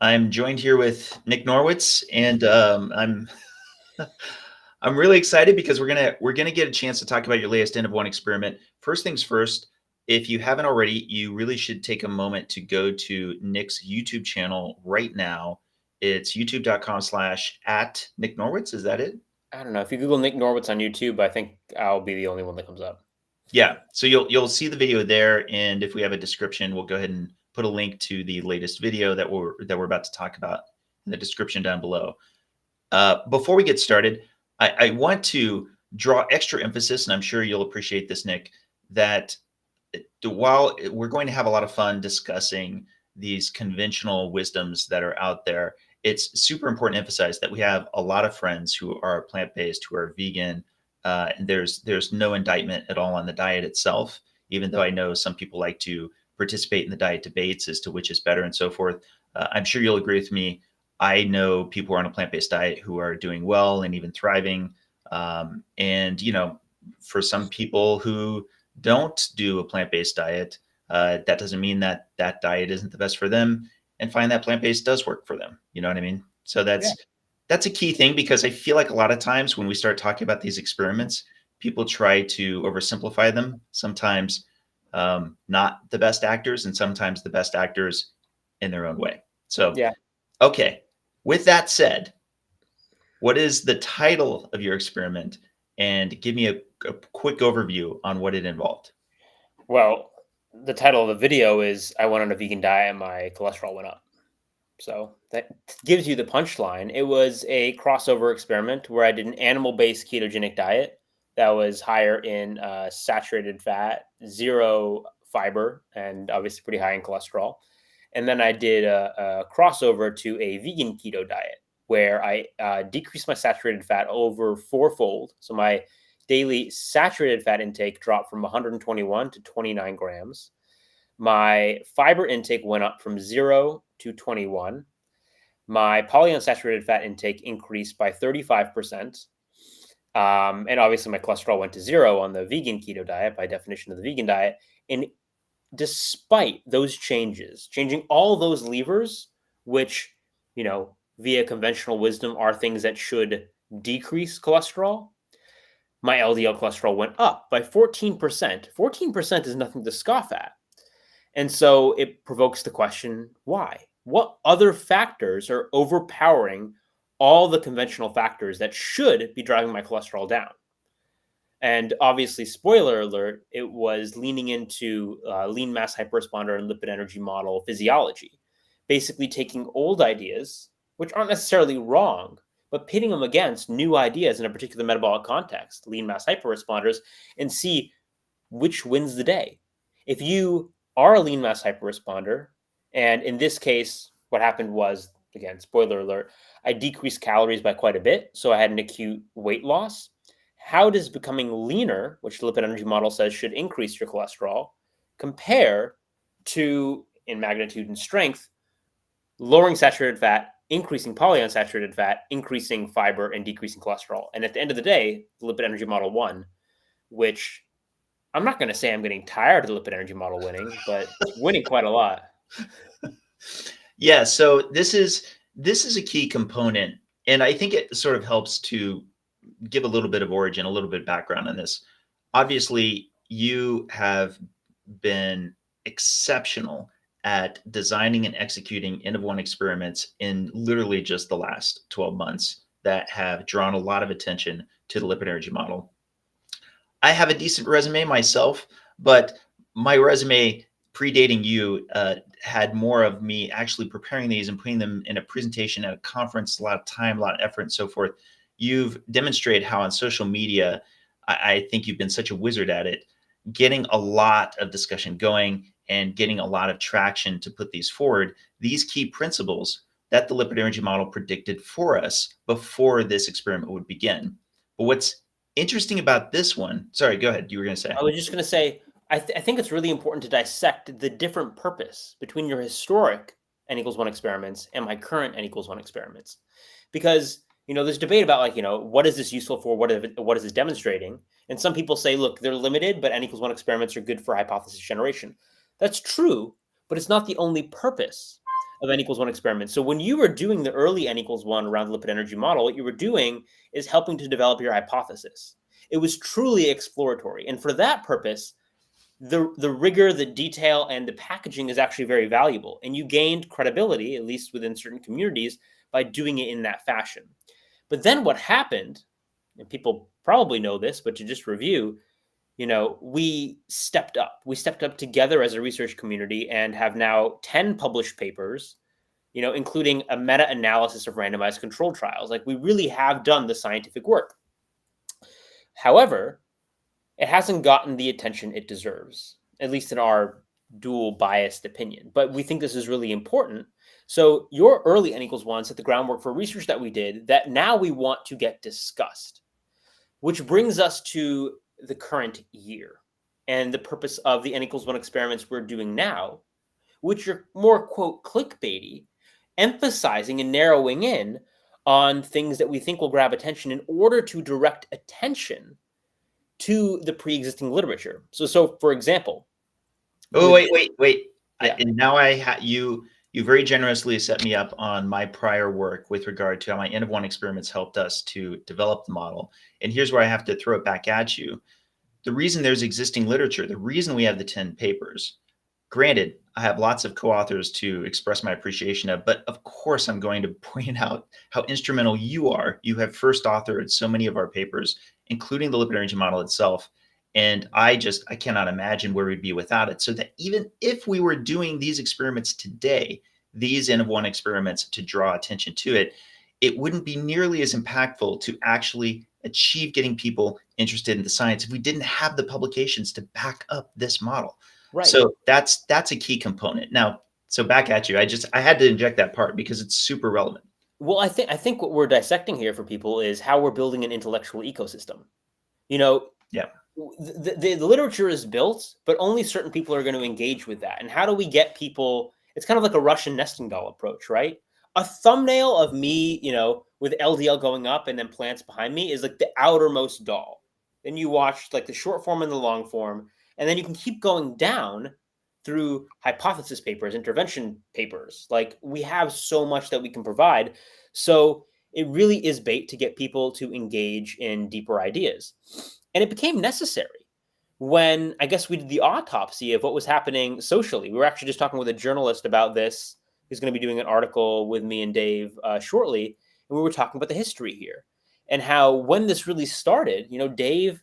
I'm joined here with Nick Norwitz, and I'm really excited because we're gonna get a chance to talk about your latest N of one experiment. First things first, if you haven't already, you really should take a moment to go to Nick's YouTube channel right now. It's youtube.com/at Nick Norwitz. Is that it? I don't know. If you Google Nick Norwitz on YouTube, I think I'll be the only one that comes up. Yeah. So you'll see the video there, and if we have a description, we'll go ahead and put a link to the latest video that we're about to talk about in the description down below. Before we get started, I want to draw extra emphasis, and I'm sure you'll appreciate this, Nick, that while we're going to have a lot of fun discussing these conventional wisdoms that are out there, it's super important to emphasize that we have a lot of friends who are plant-based, who are vegan, and there's no indictment at all on the diet itself, even though I know some people like to participate in the diet debates as to which is better and so forth. I'm sure you'll agree with me. I know people who are on a plant-based diet who are doing well and even thriving. And for some people who don't do a plant-based diet, that doesn't mean that that diet isn't the best for them, and find that plant-based does work for them. You know what I mean? So Yeah. that's a key thing, because I feel like a lot of times when we start talking about these experiments, people try to oversimplify them. Sometimes not the best actors, and sometimes the best actors in their own way. So, Yeah. okay. With that said, what is the title of your experiment? And give me a quick overview on what it involved. Well, the title of the video is I went on a vegan diet and my cholesterol went up. So that gives you the punchline. It was a crossover experiment where I did an animal-based ketogenic diet that was higher in saturated fat, zero fiber, and obviously pretty high in cholesterol. And then I did a crossover to a vegan keto diet where I decreased my saturated fat over fourfold. So my daily saturated fat intake dropped from 121 to 29 grams. My fiber intake went up from 0 to 21. My polyunsaturated fat intake increased by 35%. And obviously, my cholesterol went to 0 on the vegan keto diet, by definition of the vegan diet. And despite those changes, changing all those levers, which, via conventional wisdom are things that should decrease cholesterol, my LDL cholesterol went up by 14%. 14% is nothing to scoff at. And so it provokes the question, why? What other factors are overpowering all the conventional factors that should be driving my cholesterol down? And obviously, spoiler alert, it was leaning into lean mass hyperresponder and lipid energy model physiology, basically taking old ideas, which aren't necessarily wrong, but pitting them against new ideas in a particular metabolic context, lean mass hyperresponders, and see which wins the day. If you are a lean mass hyperresponder, and in this case, what happened was, again, spoiler alert, I decreased calories by quite a bit, so I had an acute weight loss. How does becoming leaner, which the lipid energy model says should increase your cholesterol, compare to, in magnitude and strength, lowering saturated fat, increasing polyunsaturated fat, increasing fiber, and decreasing cholesterol? And at the end of the day, the lipid energy model won, which I'm not going to say I'm getting tired of the lipid energy model winning, but it's winning quite a lot. Yeah, so this is a key component, and I think it sort of helps to give a little bit of origin, a little bit of background on this. Obviously, you have been exceptional at designing and executing N of one experiments in literally just the last 12 months that have drawn a lot of attention to the lipid energy model. I have a decent resume myself, but my resume predating you had more of me actually preparing these and putting them in a presentation at a conference, a lot of time, a lot of effort, and so forth. You've demonstrated how on social media, I think you've been such a wizard at it, getting a lot of discussion going and getting a lot of traction to put these forward, these key principles that the lipid energy model predicted for us before this experiment would begin. But what's interesting about this one, sorry, go ahead. You were going to say. I was just going to say, I think it's really important to dissect the different purpose between your historic N equals 1 experiments and my current N equals 1 experiments. Because, there's debate about what is this useful for? What is this demonstrating? And some people say, look, they're limited, but N equals 1 experiments are good for hypothesis generation. That's true, but it's not the only purpose. of N=1 experiments. So when you were doing the early N=1 around the lipid energy model, what you were doing is helping to develop your hypothesis. It was truly exploratory. And for that purpose, the rigor, the detail, and the packaging is actually very valuable. And you gained credibility, at least within certain communities, by doing it in that fashion. But then what happened, and people probably know this, but to just review, we stepped up. We stepped up together as a research community and have now 10 published papers, including a meta-analysis of randomized controlled trials. Like, we really have done the scientific work. However, it hasn't gotten the attention it deserves, at least in our dual biased opinion. But we think this is really important. So your early N=1 set the groundwork for research that we did that now we want to get discussed, which brings us to the current year and the purpose of the N=1 experiments we're doing now, which are more, quote, clickbaity, emphasizing and narrowing in on things that we think will grab attention in order to direct attention to the pre-existing literature. So for example. Oh, wait. Yeah. And now you very generously set me up on my prior work with regard to how my N=1 experiments helped us to develop the model. And here's where I have to throw it back at you. The reason there's existing literature, the reason we have the 10 papers, granted, I have lots of co-authors to express my appreciation of, but of course I'm going to point out how instrumental you are. You have first authored so many of our papers, including the lipid energy model itself. And I cannot imagine where we'd be without it. So that even if we were doing these experiments today, these N=1 experiments to draw attention to it, it wouldn't be nearly as impactful to actually achieve getting people interested in the science if we didn't have the publications to back up this model. Right. So that's a key component. Now, so back at you. I had to inject that part because it's super relevant. Well, I think what we're dissecting here for people is how we're building an intellectual ecosystem. Yeah. The literature is built, but only certain people are going to engage with that. And how do we get people? It's kind of like a Russian nesting doll approach, right? A thumbnail of me, with LDL going up and then plants behind me is like the outermost doll. Then you watch like the short form and the long form, and then you can keep going down through hypothesis papers, intervention papers. Like, we have so much that we can provide. So it really is bait to get people to engage in deeper ideas. And it became necessary when, I guess, we did the autopsy of what was happening socially. We were actually just talking with a journalist about this. He's going to be doing an article with me and Dave shortly. And we were talking about the history here and how when this really started, Dave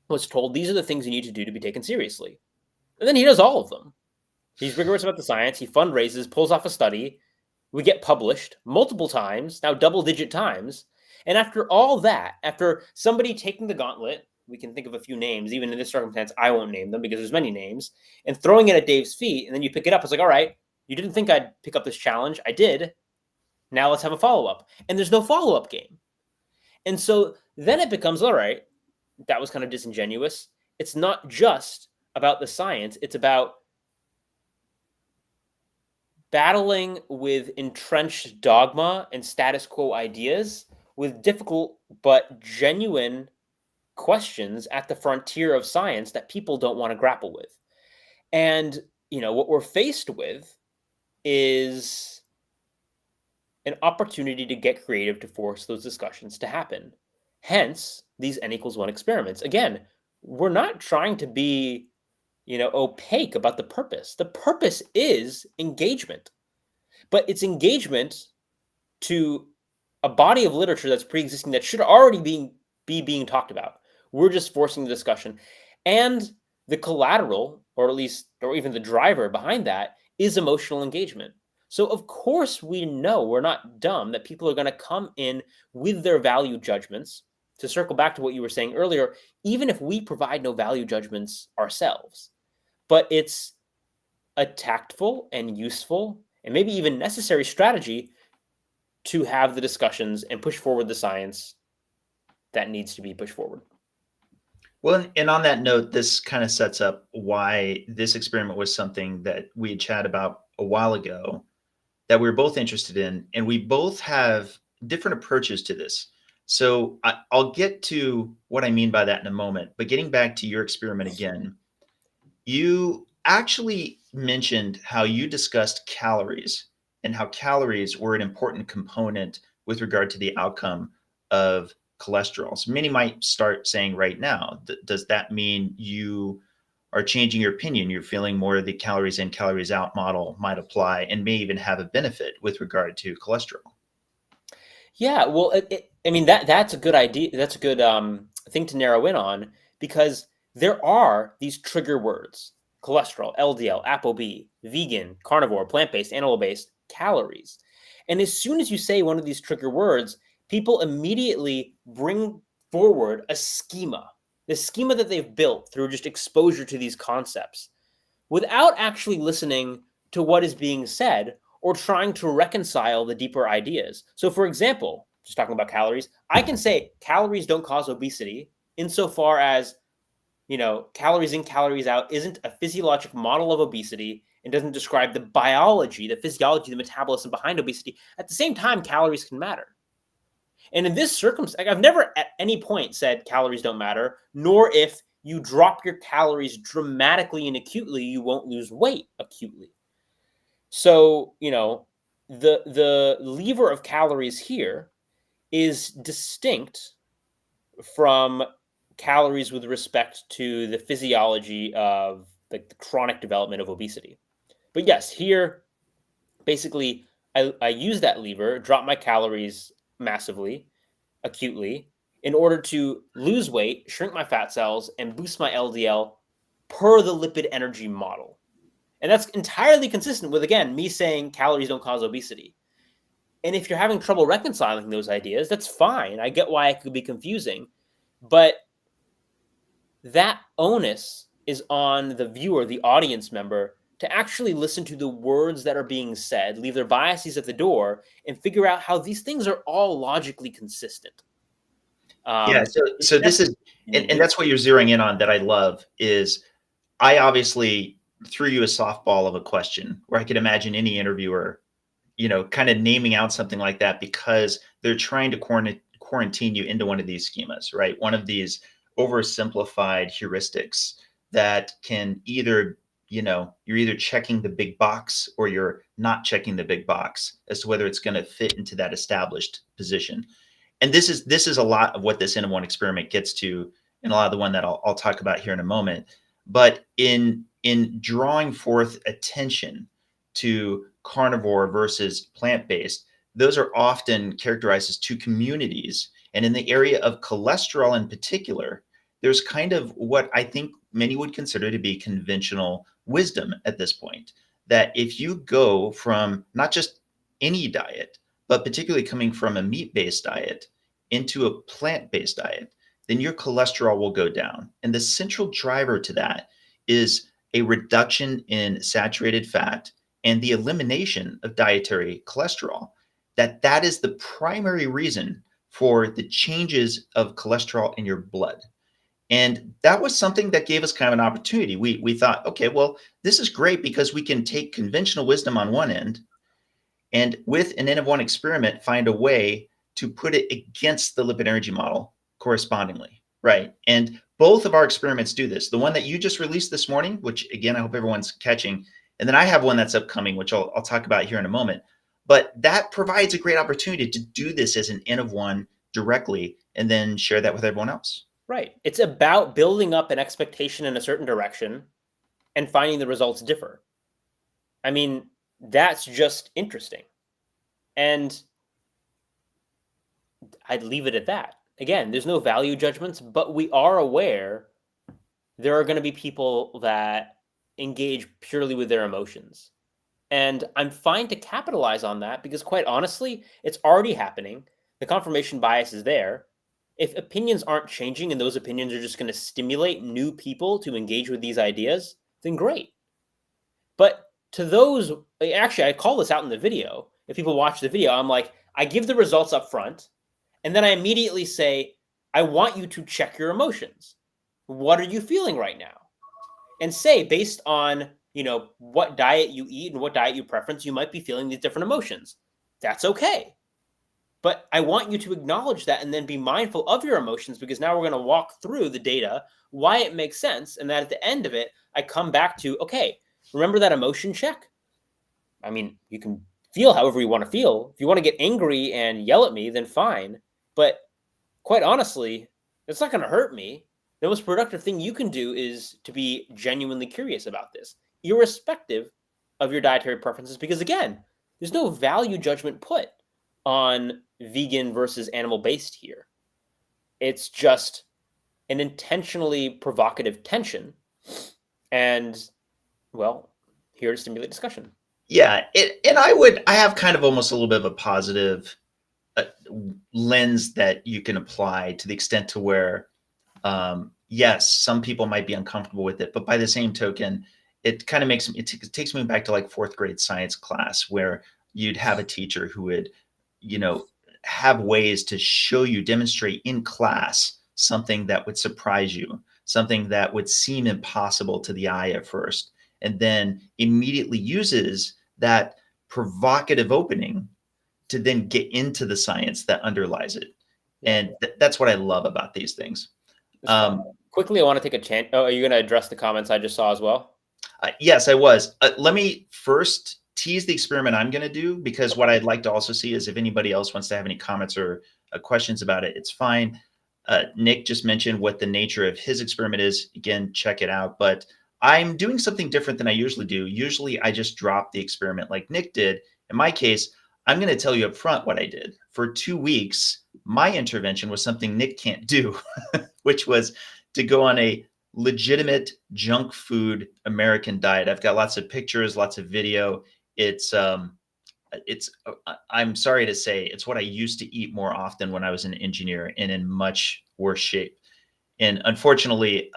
was told these are the things you need to do to be taken seriously. And then he does all of them. He's rigorous about the science. He fundraises, pulls off a study. We get published multiple times, now double-digit times. And after all that, after somebody taking the gauntlet, we can think of a few names. Even in this circumstance, I won't name them because there's many names, and throwing it at Dave's feet, and then you pick it up. It's like, all right, you didn't think I'd pick up this challenge. I did. Now let's have a follow-up. And there's no follow-up game. And so then it becomes, all right, that was kind of disingenuous. It's not just about the science. It's about battling with entrenched dogma and status quo ideas with difficult but genuine questions at the frontier of science that people don't want to grapple with. And, what we're faced with is an opportunity to get creative to force those discussions to happen. Hence, these N=1 experiments. Again, we're not trying to be, opaque about the purpose. The purpose is engagement, but it's engagement to a body of literature that's pre-existing that should already be being talked about. We're just forcing the discussion. And the collateral, or even the driver behind that, is emotional engagement. So of course we know, we're not dumb, that people are going to come in with their value judgments. To circle back to what you were saying earlier, even if we provide no value judgments ourselves, but it's a tactful and useful and maybe even necessary strategy to have the discussions and push forward the science that needs to be pushed forward. Well, and on that note, this kind of sets up why this experiment was something that we had chatted about a while ago that we were both interested in, and we both have different approaches to this. So I'll get to what I mean by that in a moment, but getting back to your experiment again, you actually mentioned how you discussed calories and how calories were an important component with regard to the outcome of cholesterol. So many might start saying right now, does that mean you are changing your opinion? You're feeling more of the calories in, calories out model might apply and may even have a benefit with regard to cholesterol. Yeah, well, I mean that's a good idea. That's a good thing to narrow in on because there are these trigger words: cholesterol, LDL, ApoB, vegan, carnivore, plant-based, animal-based, calories. And as soon as you say one of these trigger words, people immediately bring forward a schema, the schema that they've built through just exposure to these concepts, without actually listening to what is being said or trying to reconcile the deeper ideas. So, for example, just talking about calories, I can say calories don't cause obesity insofar as, calories in, calories out isn't a physiologic model of obesity and doesn't describe the biology, the physiology, the metabolism behind obesity. At the same time, calories can matter. And in this circumstance, I've never at any point said calories don't matter, nor if you drop your calories dramatically and acutely, you won't lose weight acutely. So, the lever of calories here is distinct from calories with respect to the physiology of the chronic development of obesity. But yes, here, basically, I use that lever, drop my calories massively, acutely, in order to lose weight, shrink my fat cells, and boost my LDL per the lipid energy model. And that's entirely consistent with, again, me saying calories don't cause obesity. And if you're having trouble reconciling those ideas, that's fine. I get why it could be confusing. But that onus is on the viewer, the audience member, to actually listen to the words that are being said, leave their biases at the door, and figure out how these things are all logically consistent. Yeah. It's So this is, necessary. and that's what you're zeroing in on that I love is I obviously threw you a softball of a question where I could imagine any interviewer, kind of naming out something like that because they're trying to quarantine you into one of these schemas, right? One of these oversimplified heuristics that can either, you're either checking the big box or you're not checking the big box as to whether it's going to fit into that established position. And this is a lot of what this N of 1 experiment gets to, and a lot of the one that I'll talk about here in a moment. But in drawing forth attention to carnivore versus plant-based, those are often characterized as two communities. And in the area of cholesterol in particular, there's kind of what I think many would consider to be conventional wisdom at this point. That if you go from not just any diet, but particularly coming from a meat-based diet into a plant-based diet, then your cholesterol will go down. And the central driver to that is a reduction in saturated fat and the elimination of dietary cholesterol. That is the primary reason for the changes of cholesterol in your blood. And that was something that gave us kind of an opportunity. We thought, okay, well, this is great because we can take conventional wisdom on one end and with an N of 1 experiment, find a way to put it against the lipid energy model correspondingly, right? And both of our experiments do this. The one that you just released this morning, which again, I hope everyone's catching, and then I have one that's upcoming, which I'll talk about here in a moment. But that provides a great opportunity to do this as an N of 1 directly and then share that with everyone else. Right. It's about building up an expectation in a certain direction and finding the results differ. I mean, that's just interesting. And I'd leave it at that. Again, there's no value judgments, but we are aware there are going to be people that engage purely with their emotions. And I'm fine to capitalize on that because, quite honestly, it's already happening. The confirmation bias is there. If opinions aren't changing and those opinions are just going to stimulate new people to engage with these ideas, then great. But to those, actually, I call this out in the video. If people watch the video, I'm like, I give the results up front, and then I immediately say, I want you to check your emotions. What are you feeling right now? And say, based on what diet you eat and what diet you preference, you might be feeling these different emotions. That's okay. But I want you to acknowledge that and then be mindful of your emotions because now we're going to walk through the data, why it makes sense, and that at the end of it, I come back to, okay, remember that emotion check? I mean, you can feel however you want to feel. If you want to get angry and yell at me, then fine. But quite honestly, it's not going to hurt me. The most productive thing you can do is to be genuinely curious about this, irrespective of your dietary preferences, because again, there's no value judgment put on vegan versus animal-based here. It's just an intentionally provocative tension. And, well, here to stimulate discussion. Yeah. And I have kind of almost a little bit of a positive lens that you can apply to the extent to where, yes, some people might be uncomfortable with it, but by the same token, it kind of makes it takes me back to like fourth grade science class where you'd have a teacher who would, have ways to show you, demonstrate in class something that would surprise you, something that would seem impossible to the eye at first, and then immediately uses that provocative opening to then get into the science that underlies it. And that's what I love about these things. Quickly, I want to take a chance. Oh, are you going to address the comments I just saw as well? Yes, I was. Let me first tease the experiment I'm going to do, because what I'd like to also see is if anybody else wants to have any comments or questions about it, it's fine. Nick just mentioned what the nature of his experiment is. Again, check it out. But I'm doing something different than I usually do. Usually I just drop the experiment like Nick did. In my case, I'm going to tell you up front what I did. For 2 weeks, my intervention was something Nick can't do, which was to go on a legitimate junk food American diet. I've got lots of pictures, lots of video. It's I'm sorry to say, it's what I used to eat more often when I was an engineer and in much worse shape. And unfortunately,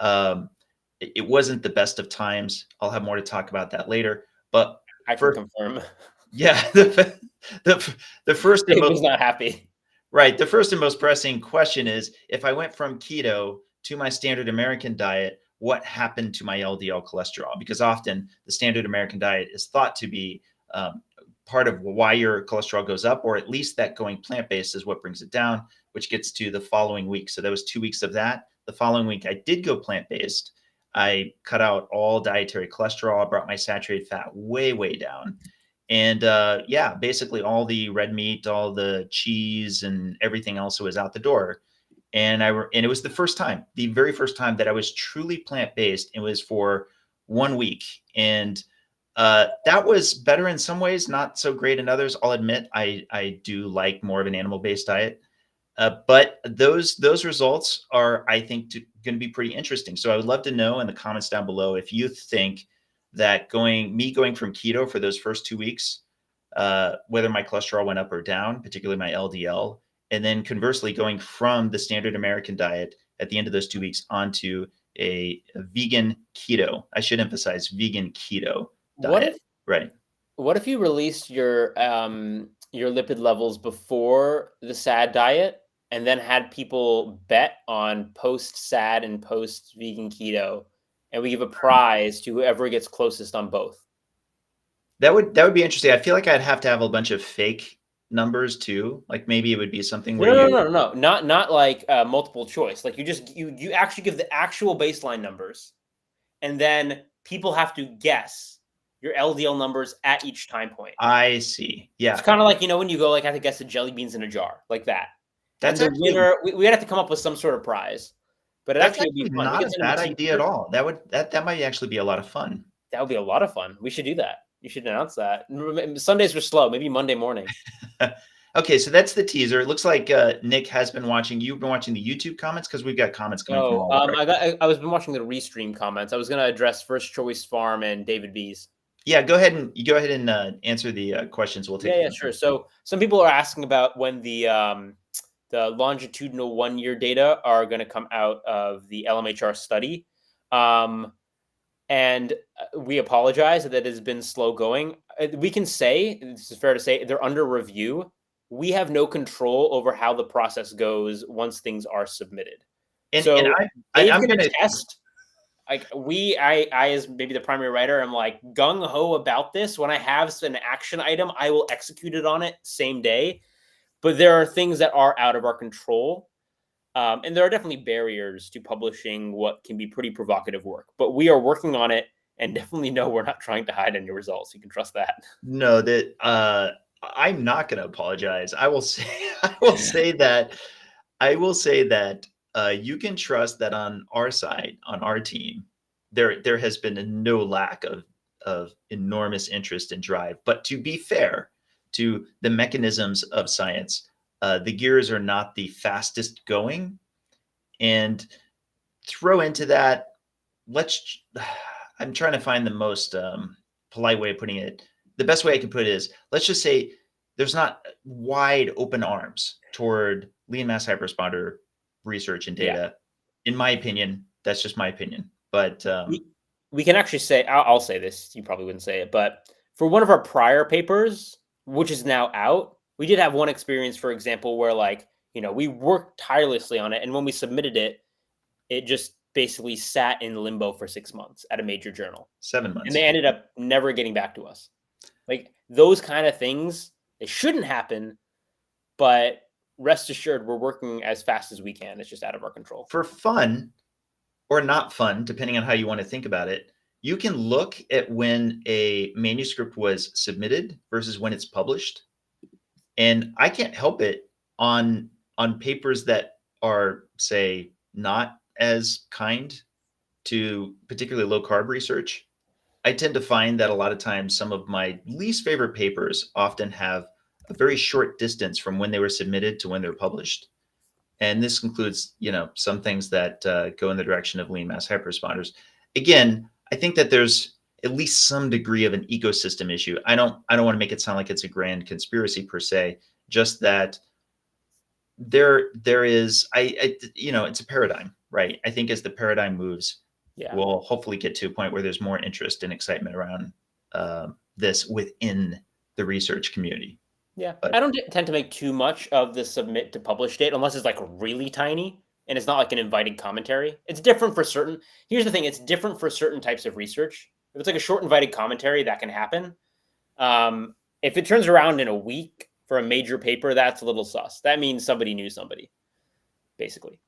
it wasn't the best of times. I'll have more to talk about that later. But I can confirm. Yeah, the first and Dave was most not happy. right. The first and most pressing question is, if I went from keto to my standard American diet, what happened to my LDL cholesterol? Because often the standard American diet is thought to be part of why your cholesterol goes up, or at least that going plant-based is what brings it down, which gets to the following week. So that was 2 weeks of that. The following week, I did go plant-based. I cut out all dietary cholesterol, brought my saturated fat way, way down. And yeah, basically all the red meat, all the cheese and everything else was out the door. And it was the very first time that I was truly plant-based. It was for 1 week. And that was better in some ways, not so great in others. I'll admit I do like more of an animal-based diet. But those results are, I think, going to be pretty interesting. So I would love to know in the comments down below if you think that going from keto for those first 2 weeks, whether my cholesterol went up or down, particularly my LDL, and then conversely going from the standard American diet at the end of those 2 weeks onto a vegan keto. I should emphasize vegan keto diet. What if you released your lipid levels before the SAD diet and then had people bet on post-SAD and post-vegan keto, and we give a prize to whoever gets closest on both? That would be interesting. I feel like I'd have to have a bunch of fake numbers too. Like maybe it would be something where no, not like multiple choice. Like you actually give the actual baseline numbers, and then people have to guess your LDL numbers at each time point. I see. Yeah. It's kind of like, when you go like, I have to guess the jelly beans in a jar, like that. That's and the winner, we'd have to come up with some sort of prize. But that's actually not a bad idea at all. That might actually be a lot of fun. That would be a lot of fun. We should do that. You should announce that. Sundays are slow. Maybe Monday morning. Okay, so that's the teaser. It looks like Nick has been watching. You've been watching the YouTube comments, because we've got comments coming from all over. I was been watching the restream comments. I was going to address First Choice Farm and David B's. Yeah, go ahead and answer the questions. We'll take. Yeah, sure. So some people are asking about when the longitudinal 1-year data are going to come out of the LMHR study. And we apologize that it has been slow going. We can say, this is fair to say, they're under review. We have no control over how the process goes once things are submitted. I'm going to test. Like I as maybe the primary writer, I'm like gung ho about this. When I have an action item, I will execute it on it same day. But there are things that are out of our control. And there are definitely barriers to publishing what can be pretty provocative work, but we are working on it, and definitely know we're not trying to hide any results. You can trust that. No, that I'm not going to apologize. I will say, I will say that, I will say that you can trust that on our side, on our team, there has been no lack of enormous interest and drive. But to be fair to the mechanisms of science, the gears are not the fastest going, and throw into that, let's. I'm trying to find the most polite way of putting it. The best way I can put it is, let's just say there's not wide open arms toward lean mass hyperresponder research and Yeah. data. In my opinion, that's just my opinion. But We can actually say, I'll say this, you probably wouldn't say it, but for one of our prior papers, which is now out, we did have one experience, for example, where like, we worked tirelessly on it. And when we submitted it, it just basically sat in limbo for 6 months at a major journal. 7 months. And they ended up never getting back to us. Like those kind of things, they shouldn't happen, but rest assured, we're working as fast as we can. It's just out of our control. For fun or not fun, depending on how you want to think about it, you can look at when a manuscript was submitted versus when it's published. And I can't help it on papers that are, say, not as kind to particularly low carb research. I tend to find that a lot of times some of my least favorite papers often have a very short distance from when they were submitted to when they're published. And this includes, some things that go in the direction of lean mass hyperresponders. Again, I think that there's at least some degree of an ecosystem issue. I don't want to make it sound like it's a grand conspiracy per se, just that there is, it's a paradigm, right? I think as the paradigm moves, we'll hopefully get to a point where there's more interest and excitement around this within the research community. Yeah, but I don't tend to make too much of the submit to publish date unless it's like really tiny and it's not like an invited commentary. It's different for certain. Here's the thing: it's different for certain types of research. If it's like a short invited commentary, that can happen. If it turns around in a week for a major paper, that's a little sus. That means somebody knew somebody, basically.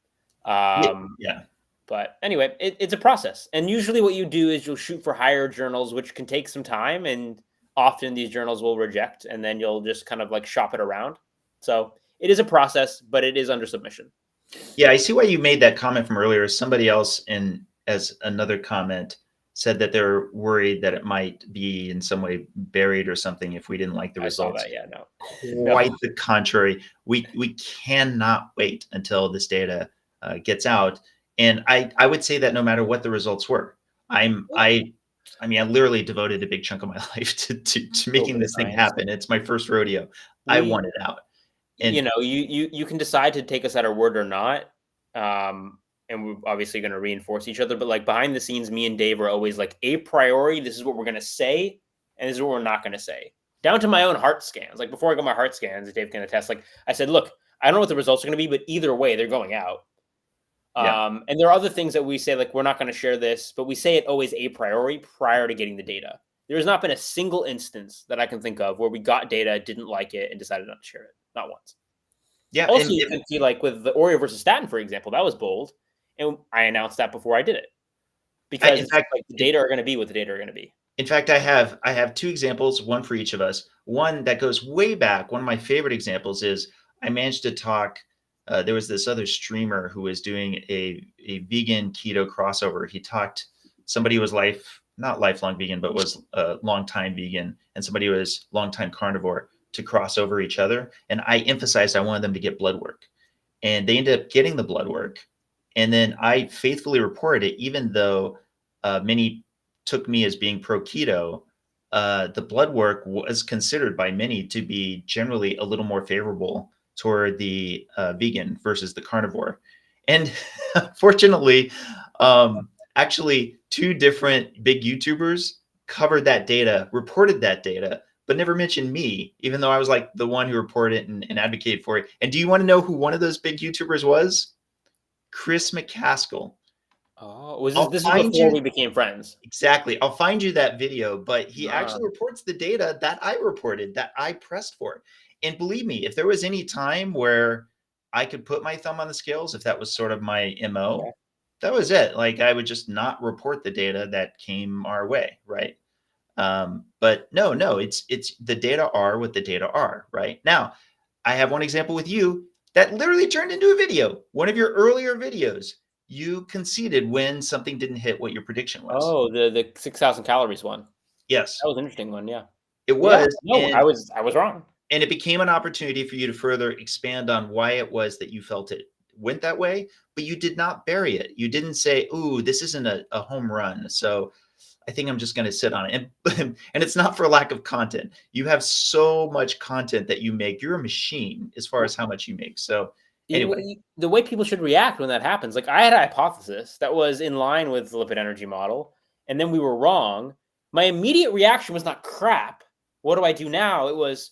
Yeah. But anyway, it's a process, and usually what you do is you'll shoot for higher journals, which can take some time, and often these journals will reject, and then you'll just kind of like shop it around. So it is a process, but it is under submission. Yeah, I see why you made that comment from earlier. Somebody else as another comment said that they're worried that it might be in some way buried or something if we didn't like the results. I saw that, yeah, no. Quite the contrary. We cannot wait until this data gets out. And I would say that no matter what the results were, I literally devoted a big chunk of my life to making this thing happen. It's my first rodeo. I want it out. And you can decide to take us at our word or not. And we're obviously going to reinforce each other, but like behind the scenes, me and Dave are always like, a priori, this is what we're going to say, and this is what we're not going to say. Down to my own heart scans. Like before I got my heart scans, Dave can attest. Like I said, look, I don't know what the results are going to be, but either way, they're going out. Yeah. And there are other things that we say, like, we're not going to share this, but we say it always a priori prior to getting the data. There has not been a single instance that I can think of where we got data, didn't like it, and decided not to share it. Not once. Yeah. Also, you can see like with the Oreo versus statin, for example, that was bold. And I announced that before I did it. Because in fact, the data are going to be what the data are going to be. In fact, I have two examples, one for each of us. One that goes way back. One of my favorite examples is I managed to talk. There was this other streamer who was doing a vegan keto crossover. He talked, somebody was not lifelong vegan, but was a long time vegan, and somebody was long time carnivore, to cross over each other. And I emphasized I wanted them to get blood work, and they ended up getting the blood work. And then I faithfully reported it, even though many took me as being pro keto. The blood work was considered by many to be generally a little more favorable toward the vegan versus the carnivore. And fortunately, actually 2 different big YouTubers covered that data, reported that data, but never mentioned me, even though I was like the one who reported it and advocated for it. And do you want to know who one of those big YouTubers was? Chris McCaskill. Oh, this is before we became friends? Exactly. I'll find you that video, but he actually reports the data that I reported, that I pressed for. And believe me, if there was any time where I could put my thumb on the scales, if that was sort of my MO, that was it. Like I would just not report the data that came our way, right? But no, it's the data are what the data are, right? Now, I have one example with you that literally turned into a video. One of your earlier videos, you conceded when something didn't hit what your prediction was. Oh, the 6,000 calories one. Yes, That was an interesting one, yeah. it Yeah, was, no, I was wrong. and it became an opportunity for you to further expand on why it was that you felt it went that way, but you did not bury it. You didn't say, "Ooh, this isn't a home run, so I think I'm just going to sit on it." And and it's not for lack of content. You have so much content that you make. You're a machine as far as how much you make. So anyway, The way people should react when that happens, like I had a hypothesis that was in line with the lipid energy model, and then we were wrong. My immediate reaction was not crap. What do I do now? It was,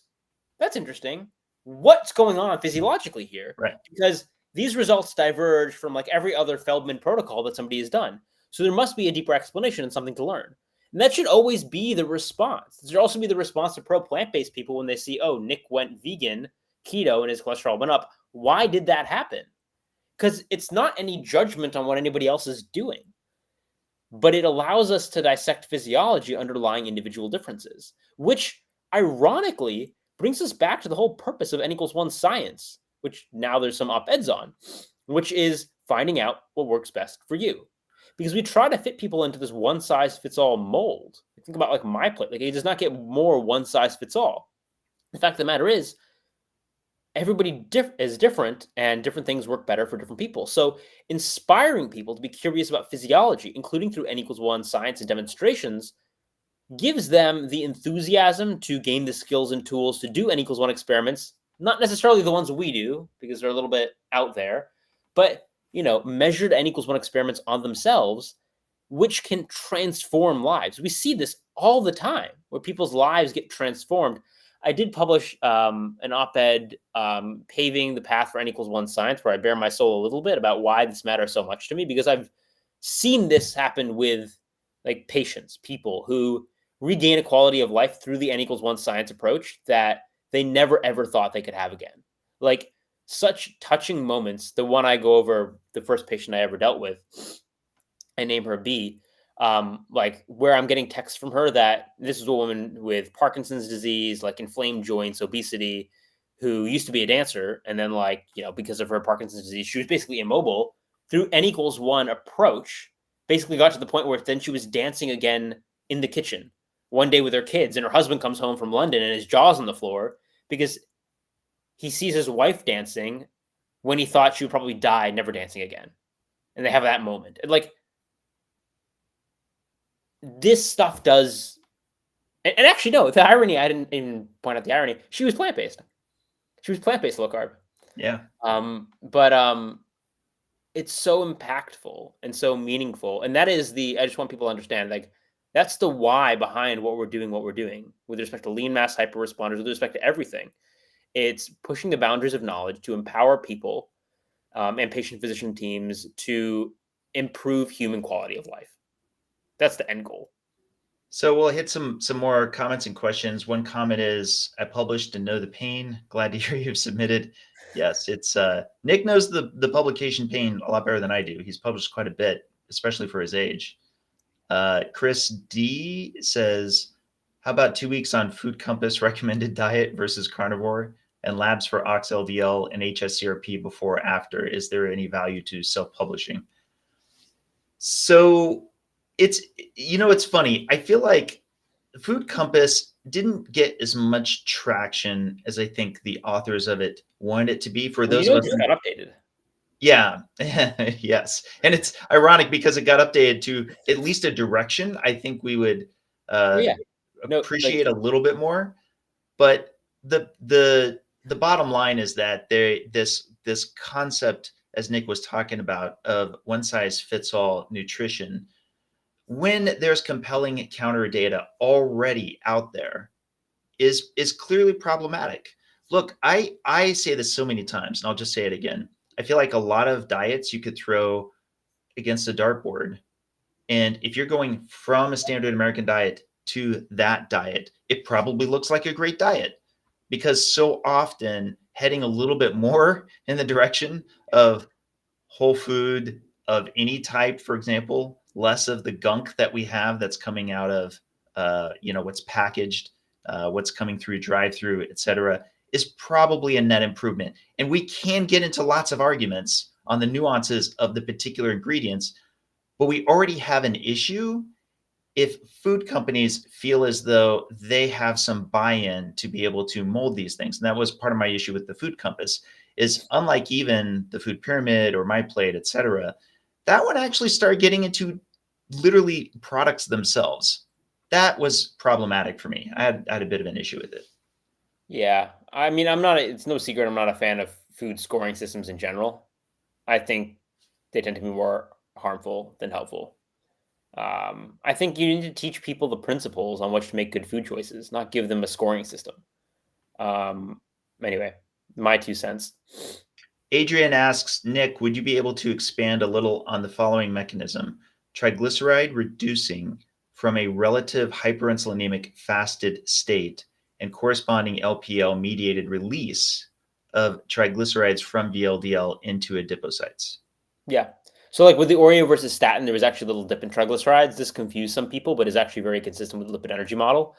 that's interesting. What's going on physiologically here? right. Because these results diverge from like every other Feldman protocol that somebody has done. So there must be a deeper explanation and something to learn. And that should always be the response. There should also be the response to pro plant-based people when they see, oh, Nick went vegan, keto, and his cholesterol went up. Why did that happen? Because it's not any judgment on what anybody else is doing, but it allows us to dissect physiology underlying individual differences, which ironically brings us back to the whole purpose of N=1 science, which now there's some op-eds on, which is finding out what works best for you. Because we try to fit people into this one size fits all mold. Think about like my plate. Like it does not get more one size fits all. The fact of the matter is, everybody is different and different things work better for different people. So inspiring people to be curious about physiology, including through N=1 science and demonstrations, gives them the enthusiasm to gain the skills and tools to do N=1 experiments, not necessarily the ones we do because they're a little bit out there, but measured N=1 experiments on themselves, which can transform lives. We see this all the time where people's lives get transformed. I did publish an op-ed paving the path for N=1 science, where I bare my soul a little bit about why this matters so much to me, because I've seen this happen with like patients, people who regain a quality of life through the N=1 science approach that they never ever thought they could have again. Like such touching moments. The one I go over, the first patient I ever dealt with, I name her B, like where I'm getting texts from her that this is a woman with Parkinson's disease, like inflamed joints, obesity, who used to be a dancer. And then because of her Parkinson's disease, she was basically immobile. Through N=1 approach, basically got to the point where then she was dancing again in the kitchen one day with her kids, and her husband comes home from London and his jaw's on the floor because he sees his wife dancing when he thought she would probably die, never dancing again. And they have that moment. And this stuff does, and actually, no, the irony, I didn't even point out the irony. She was plant-based. She was plant-based low carb. Yeah. But it's so impactful and so meaningful. And that is I just want people to understand, like, that's the why behind what we're doing with respect to lean mass hyper-responders, with respect to everything. It's pushing the boundaries of knowledge to empower people and patient-physician teams to improve human quality of life. That's the end goal. So we'll hit some more comments and questions. One comment is, I published and know the pain. Glad to hear you've submitted. Yes, it's Nick knows the publication pain a lot better than I do. He's published quite a bit, especially for his age. Chris D says, how about 2 weeks on Food Compass recommended diet versus carnivore and labs for OXLDL and HSCRP before or after? Is there any value to self-publishing? So it's funny. I feel like Food Compass didn't get as much traction as I think the authors of it wanted it to be. For those of us, it got updated. Yeah, yes, and it's ironic because it got updated to at least a direction I think we would appreciate a little bit more. But the bottom line is that this concept, as Nick was talking about, of one size fits all nutrition, when there's compelling counter data already out there, is clearly problematic. Look, I say this so many times, and I'll just say it again. I feel like a lot of diets you could throw against a dartboard, and if you're going from a standard American diet to that diet, it probably looks like a great diet, because so often heading a little bit more in the direction of whole food of any type, for example, less of the gunk that we have that's coming out of what's packaged, what's coming through drive-through, et cetera, is probably a net improvement. And we can get into lots of arguments on the nuances of the particular ingredients, but we already have an issue if food companies feel as though they have some buy-in to be able to mold these things. And that was part of my issue with the food compass, is unlike even the food pyramid or my plate, et cetera, that one actually started getting into literally products themselves. That was problematic for me. I had a bit of an issue with it. Yeah. I mean, it's no secret I'm not a fan of food scoring systems in general. I think they tend to be more harmful than helpful. I think you need to teach people the principles on which to make good food choices, not give them a scoring system. Um, anyway, my 2 cents. Adrian asks, Nick, would you be able to expand a little on the following mechanism? Triglyceride reducing from a relative hyperinsulinemic fasted state and corresponding LPL mediated release of triglycerides from VLDL into adipocytes. Yeah. So like with the Oreo versus statin, there was actually a little dip in triglycerides. This confused some people, but is actually very consistent with the lipid energy model.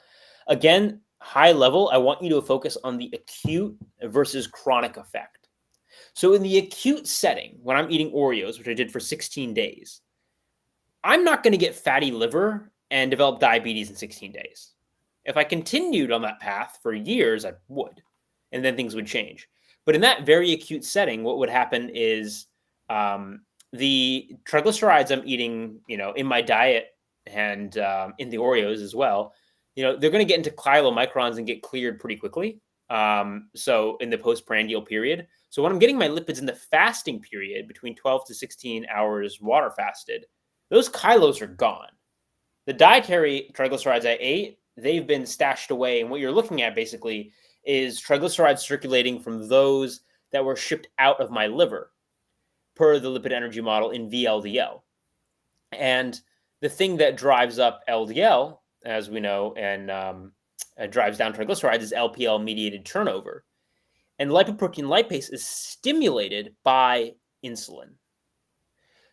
Again, high level, I want you to focus on the acute versus chronic effect. So in the acute setting, when I'm eating Oreos, which I did for 16 days, I'm not going to get fatty liver and develop diabetes in 16 days. If I continued on that path for years, I would, and then things would change. But in that very acute setting, what would happen is the triglycerides I'm eating, in my diet and in the Oreos as well, they're going to get into chylomicrons and get cleared pretty quickly. So in the postprandial period. So when I'm getting my lipids in the fasting period between 12 to 16 hours water fasted, those chylos are gone. The dietary triglycerides I ate, they've been stashed away. And what you're looking at basically is triglycerides circulating from those that were shipped out of my liver per the lipid energy model in VLDL. And the thing that drives up LDL, as we know, and drives down triglycerides is LPL mediated turnover. And lipoprotein lipase is stimulated by insulin.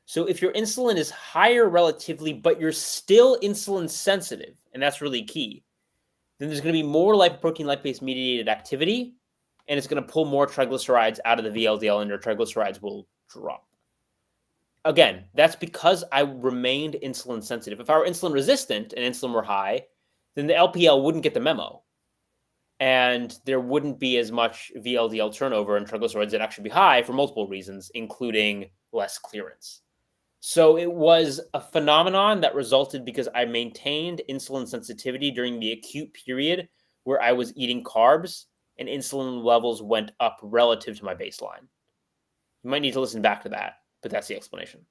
So if your insulin is higher relatively, but you're still insulin sensitive, and that's really key, then there's going to be more lipoprotein lipase mediated activity, and it's going to pull more triglycerides out of the VLDL, and your triglycerides will drop. Again, that's because I remained insulin sensitive. If I were insulin resistant and insulin were high, then the LPL wouldn't get the memo. And there wouldn't be as much VLDL turnover, and triglycerides would actually be high for multiple reasons, including less clearance. So it was a phenomenon that resulted because I maintained insulin sensitivity during the acute period where I was eating carbs and insulin levels went up relative to my baseline. You might need to listen back to that, but that's the explanation.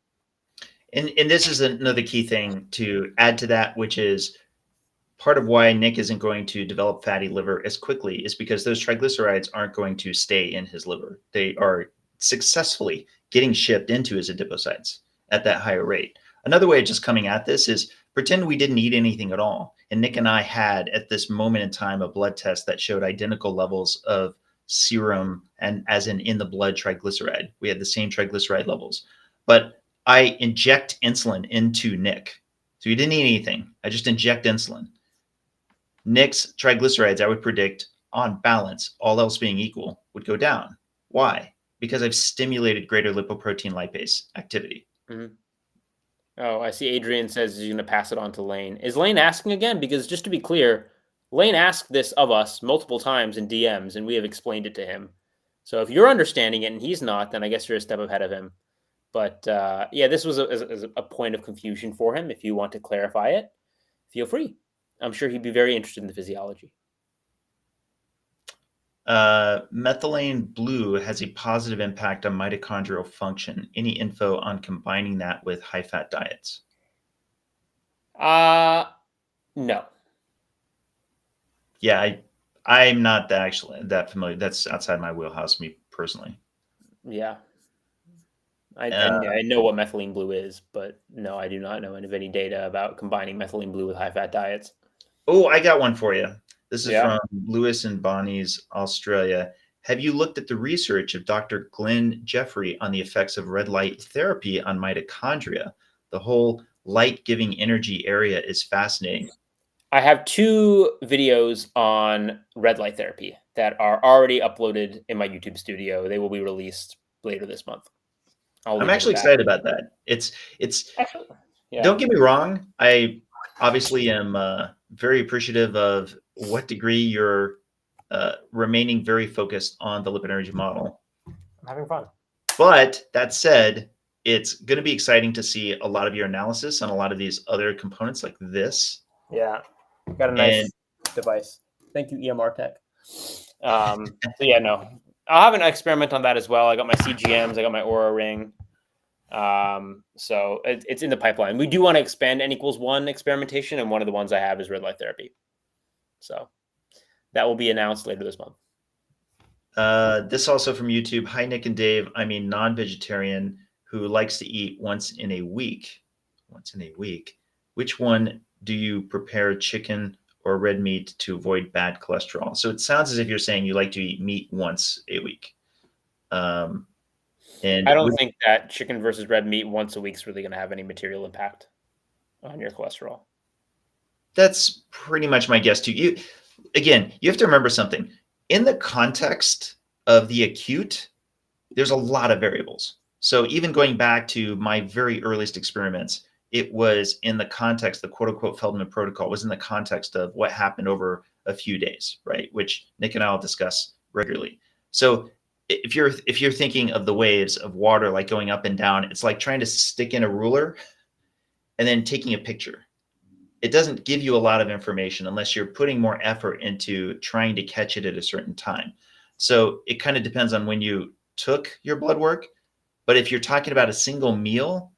And this is another key thing to add to that, which is part of why Nick isn't going to develop fatty liver as quickly is because those triglycerides aren't going to stay in his liver. They are successfully getting shipped into his adipocytes at that higher rate. Another way of just coming at this is pretend we didn't eat anything at all. And Nick and I had at this moment in time a blood test that showed identical levels of serum and as in the blood triglyceride. We had the same triglyceride levels. But I inject insulin into Nick. So he didn't eat anything. I just inject insulin. Nick's triglycerides, I would predict, on balance, all else being equal, would go down. Why? Because I've stimulated greater lipoprotein lipase activity. Mm-hmm. Oh, I see Adrian says he's going to pass it on to Lane. Is Lane asking again? Because just to be clear, Lane asked this of us multiple times in DMs, and we have explained it to him. So if you're understanding it and he's not, then I guess you're a step ahead of him. But yeah, this was a point of confusion for him. If you want to clarify it, feel free. I'm sure he'd be very interested in the physiology. Methylene blue has a positive impact on mitochondrial function. Any info on combining that with high-fat diets? No. Yeah, I'm not that familiar. That's outside my wheelhouse, me personally. Yeah. I know what methylene blue is, but no, I do not know of any data about combining methylene blue with high-fat diets. Oh, I got one for you. This is from Lewis and Bonnie's Australia. Have you looked at the research of Dr. Glenn Jeffrey on the effects of red light therapy on mitochondria? The whole light-giving energy area is fascinating. I have 2 videos on red light therapy that are already uploaded in my YouTube studio. They will be released later this month. I'll I'm leave it at actually that. excited about that. It's Actually, yeah. don't get me wrong. I obviously am very appreciative of what degree you're remaining very focused on the lipid energy model. I'm having fun. But that said, it's going to be exciting to see a lot of your analysis on a lot of these other components like this. Yeah. Got a And nice device. Thank you, EMR Tech. So yeah, no. I'll have an experiment on that as well. I got my CGMs, I got my Aura ring. So it's in the pipeline. We do want to expand N=1 experimentation, and one of the ones I have is red light therapy. So that will be announced later this month. this also from YouTube. Hi, Nick and Dave. I'm a non-vegetarian who likes to eat once in a week. Once in a week. Which one do you prepare, chicken or red meat, to avoid bad cholesterol? So it sounds as if you're saying you like to eat meat once a week. And I don't think that chicken versus red meat once a week is really going to have any material impact on your cholesterol. that's pretty much my guess too. You have to remember something. In the context of the acute, there's a lot of variables. So even going back to my very earliest experiments, it was in the context, the quote unquote Feldman protocol was in the context of what happened over a few days, right? Which Nick and I will discuss regularly. So if you're thinking of the waves of water like going up and down, it's like trying to stick in a ruler and then taking a picture. It doesn't give you a lot of information unless you're putting more effort into trying to catch it at a certain time. So it kind of depends on when you took your blood work. But if you're talking about a single meal,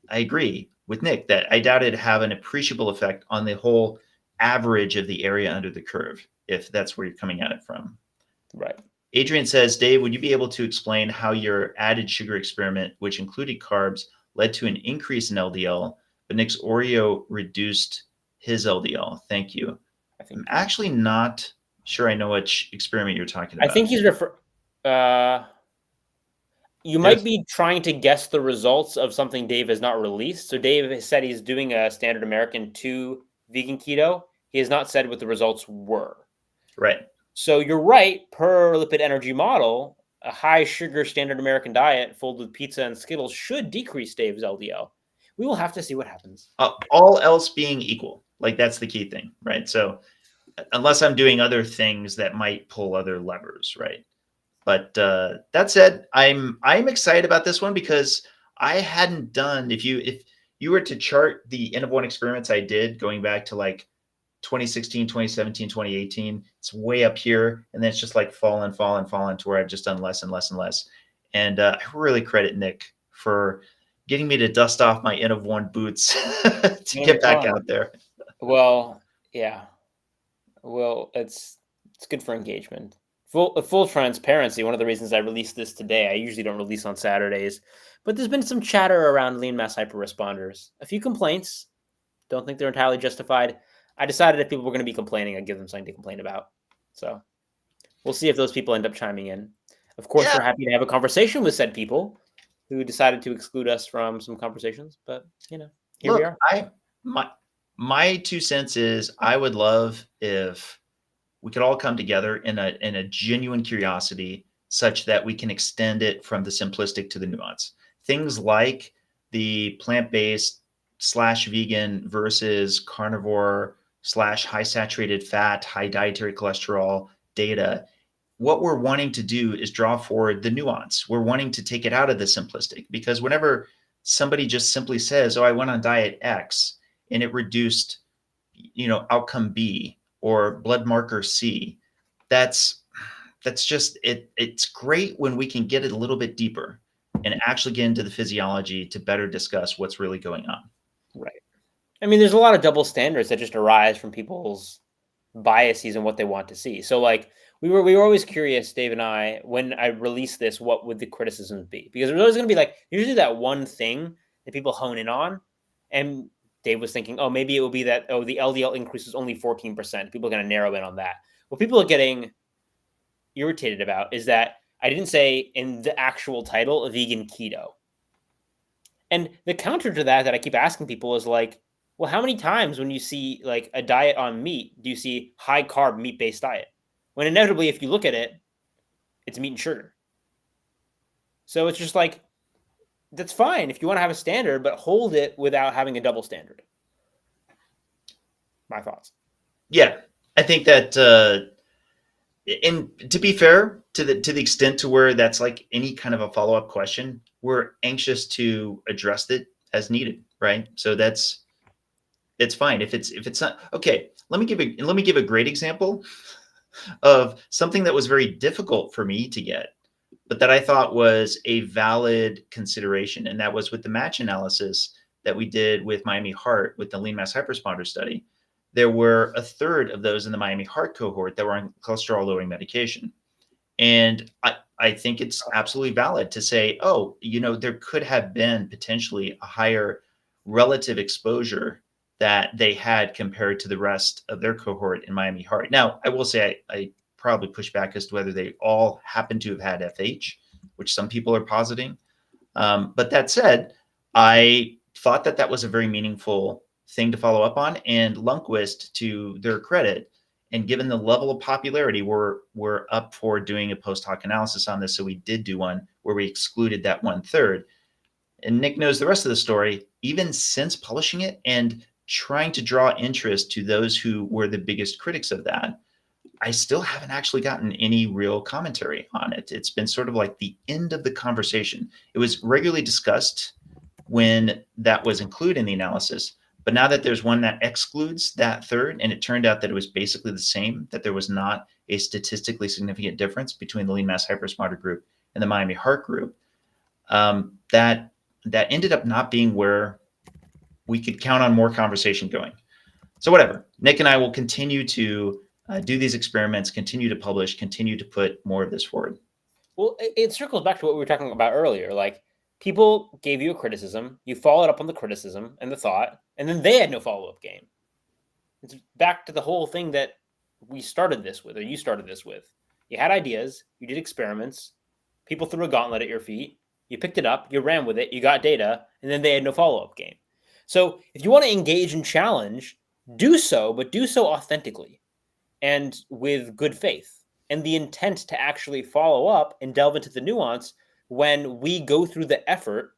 I agree with Nick that I doubt it'd have an appreciable effect on the whole average of the area under the curve, if that's where you're coming at it from. Right. Adrian says, Dave, would you be able to explain how your added sugar experiment, which included carbs, led to an increase in LDL, but Nick's Oreo reduced his LDL? Thank you. I'm actually not sure I know which experiment you're talking about. I think he's you might be trying to guess the results of something Dave has not released. So Dave has said he's doing a standard American 2 vegan keto. He has not said what the results were. Right. So you're right, per lipid energy model, a high sugar standard American diet filled with pizza and Skittles should decrease Dave's LDL. We will have to see what happens. All else being equal. Like that's the key thing, right? So unless I'm doing other things that might pull other levers, right? But that said, I'm excited about this one because I hadn't done, if you were to chart the N=1 experiments I did going back to like 2016, 2017, 2018, it's way up here. And then it's just like fallen to where I've just done less and less and less. And I really credit Nick for getting me to dust off my N=1 boots to get back out there. Well, yeah. Well, it's good for engagement. Full transparency, one of the reasons I released this today, I usually don't release on Saturdays, but there's been some chatter around lean mass hyperresponders. A few complaints. Don't think they're entirely justified. I decided if people were going to be complaining, I'd give them something to complain about. So we'll see if those people end up chiming in. Of course, we're happy to have a conversation with said people who decided to exclude us from some conversations, but here we are. My 2 cents is I would love if we could all come together in a genuine curiosity such that we can extend it from the simplistic to the nuance. Things like the plant-based / vegan versus carnivore / high saturated fat, high dietary cholesterol data. What we're wanting to do is draw forward the nuance. We're wanting to take it out of the simplistic, because whenever somebody just simply says, oh, I went on diet X and it reduced, outcome B or blood marker C, that's just it. It's great when we can get it a little bit deeper and actually get into the physiology to better discuss what's really going on. Right. I mean, there's a lot of double standards that just arise from people's biases and what they want to see. So like we were always curious, Dave and I, when I released this, what would the criticisms be? Because there's always going to be like usually that one thing that people hone in on. And Dave was thinking, oh, maybe it will be that, the LDL increase is only 14%. People are going to narrow in on that. What people are getting irritated about is that I didn't say in the actual title, vegan keto. And the counter to that I keep asking people is like, Well, how many times when you see like a diet on meat do you see high carb meat based diet? When inevitably, if you look at it, it's meat and sugar. So it's just like, that's fine if you want to have a standard, but hold it without having a double standard. My thoughts. Yeah, I think that, and to be fair, to the extent to where that's like any kind of a follow up question, we're anxious to address it as needed, right? So it's fine if it's not okay. Let me give a great example of something that was very difficult for me to get, but that I thought was a valid consideration, and that was with the match analysis that we did with Miami Heart with the lean mass hyperresponder study. There were a third of those in the Miami Heart cohort that were on cholesterol lowering medication. And I think it's absolutely valid to say, oh, there could have been potentially a higher relative exposure that they had compared to the rest of their cohort in Miami Heart. Now, I will say I probably push back as to whether they all happen to have had FH, which some people are positing. But that said, I thought that was a very meaningful thing to follow up on. And Lundquist, to their credit, and given the level of popularity, we're up for doing a post hoc analysis on this. So we did do one where we excluded that 1/3. And Nick knows the rest of the story. Even since publishing it and trying to draw interest to those who were the biggest critics of that, I still haven't actually gotten any real commentary on it. It's been sort of like the end of the conversation. It was regularly discussed when that was included in the analysis. But now that there's one that excludes that third, and it turned out that it was basically the same, that there was not a statistically significant difference between the lean mass hyperresponder group and the Miami Heart group, that ended up not being where we could count on more conversation going. So whatever, Nick and I will continue to do these experiments, continue to publish, continue to put more of this forward. Well, it circles back to what we were talking about earlier. Like, people gave you a criticism, you followed up on the criticism and the thought, and then they had no follow-up game. It's back to the whole thing that we started this with, or you started this with. You had ideas, you did experiments, people threw a gauntlet at your feet, you picked it up, you ran with it, you got data, and then they had no follow-up game. So if you want to engage and challenge, do so, but do so authentically and with good faith and the intent to actually follow up and delve into the nuance when we go through the effort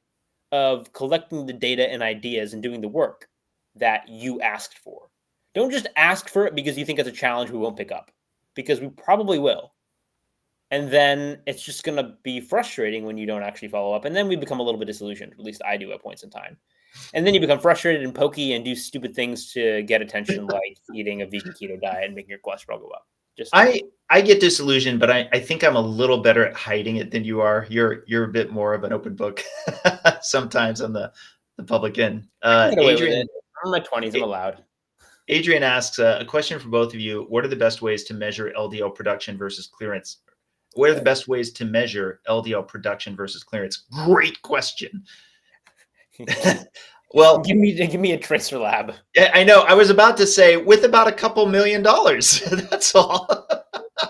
of collecting the data and ideas and doing the work that you asked for. Don't just ask for it because you think it's a challenge we won't pick up, because we probably will. And then it's just going to be frustrating when you don't actually follow up. And then we become a little bit disillusioned. At least I do at points in time. And then you become frustrated and pokey and do stupid things to get attention, like eating a vegan keto diet and making your cholesterol go up. I get disillusioned, but I think I'm a little better at hiding it than you are. You're a bit more of an open book sometimes on the public end. Adrian, I'm in my 20s. I'm allowed. Adrian asks a question for both of you. What are the best ways to measure LDL production versus clearance? What are the best ways to measure LDL production versus clearance? Great question. Well, give me a tracer lab. I know. I was about to say with about a couple $1 million. That's all.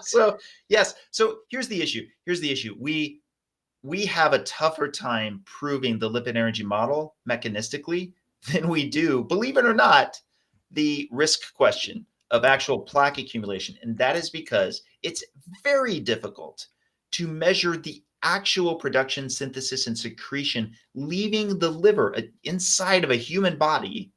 So yes. So here's the issue. We have a tougher time proving the lipid energy model mechanistically than we do, believe it or not, the risk question of actual plaque accumulation. And that is because it's very difficult to measure the actual production, synthesis, and secretion leaving the liver inside of a human body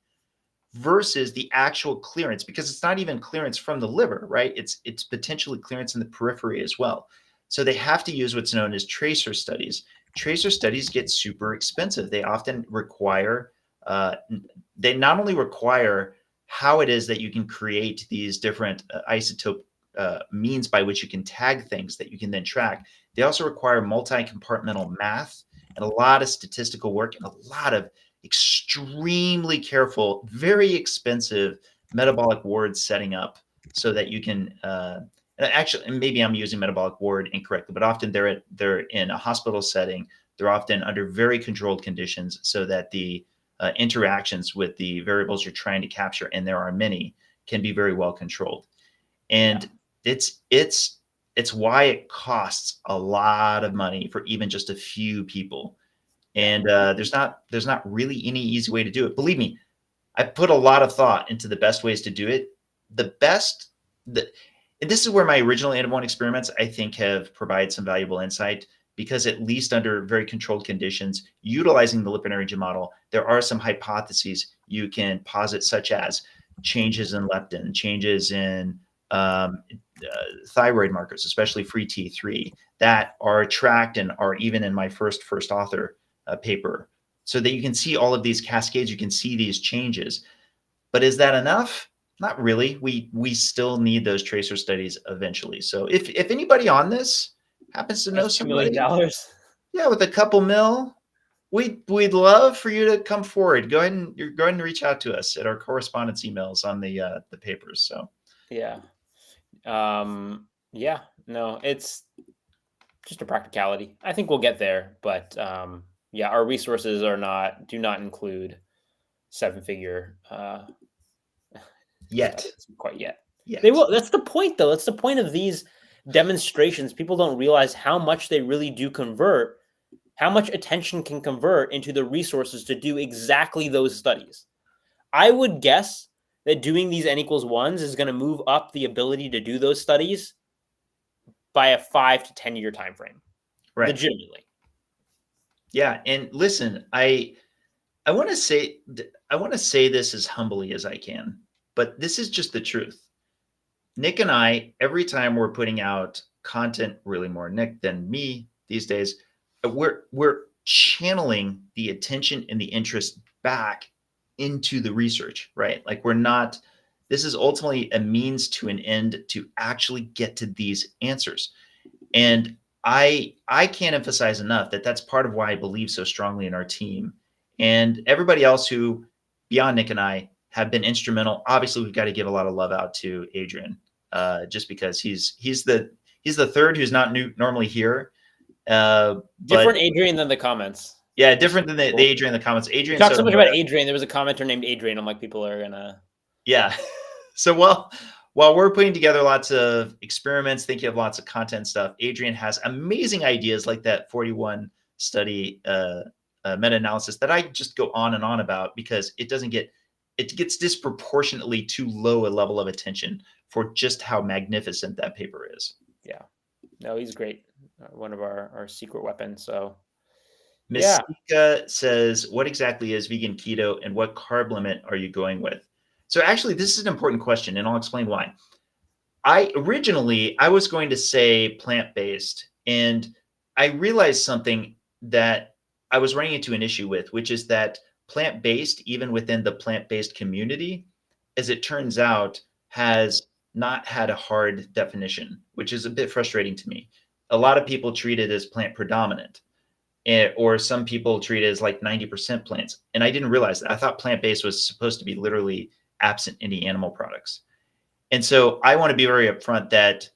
versus the actual clearance, because it's not even clearance from the liver, right? It's potentially clearance in the periphery as well. So they have to use what's known as tracer studies. Tracer studies get super expensive. They often require, they not only require how it is that you can create these different isotope means by which you can tag things that you can then track. They also require multi-compartmental math and a lot of statistical work and a lot of extremely careful, very expensive metabolic ward setting up so that you can actually, and maybe I'm using metabolic ward incorrectly, but often they're in a hospital setting. They're often under very controlled conditions so that the interactions with the variables you're trying to capture, and there are many, can be very well controlled. And it's why it costs a lot of money for even just a few people. And there's not really any easy way to do it. Believe me, I put a lot of thought into the best ways to do it. The best, the, and this is where my original N1 experiments, I think, have provided some valuable insight, because at least under very controlled conditions, utilizing the lipid energy model, there are some hypotheses you can posit, such as changes in leptin, changes in thyroid markers, especially free T3, that are tracked and are even in my first author paper, so that you can see all of these cascades, you can see these changes. But is that enough? Not really. We still need those tracer studies eventually. So if anybody on this happens to know That's $2 million. somebody, yeah, with a couple mil, we'd love for you to come forward. Go ahead and reach out to us at our correspondence emails on the papers. So yeah. Yeah, no, it's just a practicality. I think we'll get there, but yeah, our resources do not include 7-figure yet, studies quite yet. yet. They will. That's the point, though. That's the point of these demonstrations. People don't realize how much they really do convert, how much attention can convert into the resources to do exactly those studies. I would guess that doing these N=1s is going to move up the ability to do those studies by a 5 to 10 year time frame. Right. Legitimately. Yeah, and listen, I want to say this as humbly as I can, but this is just the truth. Nick and I, every time we're putting out content, really more Nick than me these days, we're channeling the attention and the interest back into the research, right? Like this is ultimately a means to an end to actually get to these answers. And I can't emphasize enough that that's part of why I believe so strongly in our team and everybody else who, beyond Nick and I, have been instrumental. Obviously, we've got to give a lot of love out to Adrian, just because he's the third who's not normally here. Different Adrian than the comments. Yeah, different than the Adrian in the comments. Adrian talked so much about Adrian. There was a commenter named Adrian. I'm like, people are gonna. Yeah. So while we're putting together lots of experiments, thinking of lots of content stuff, Adrian has amazing ideas like that 41 study meta-analysis that I just go on and on about, because it gets disproportionately too low a level of attention for just how magnificent that paper is. Yeah. No, he's great. One of our secret weapons. So Mystica says, what exactly is vegan keto and what carb limit are you going with? So actually, this is an important question, and I'll explain why. Originally, I was going to say plant-based, and I realized something that I was running into an issue with, which is that plant-based, even within the plant-based community, as it turns out, has not had a hard definition, which is a bit frustrating to me. A lot of people treat it as plant predominant, or some people treat it as like 90% plants. And I didn't realize that. I thought plant-based was supposed to be literally absent any animal products. And so I want to be very upfront that,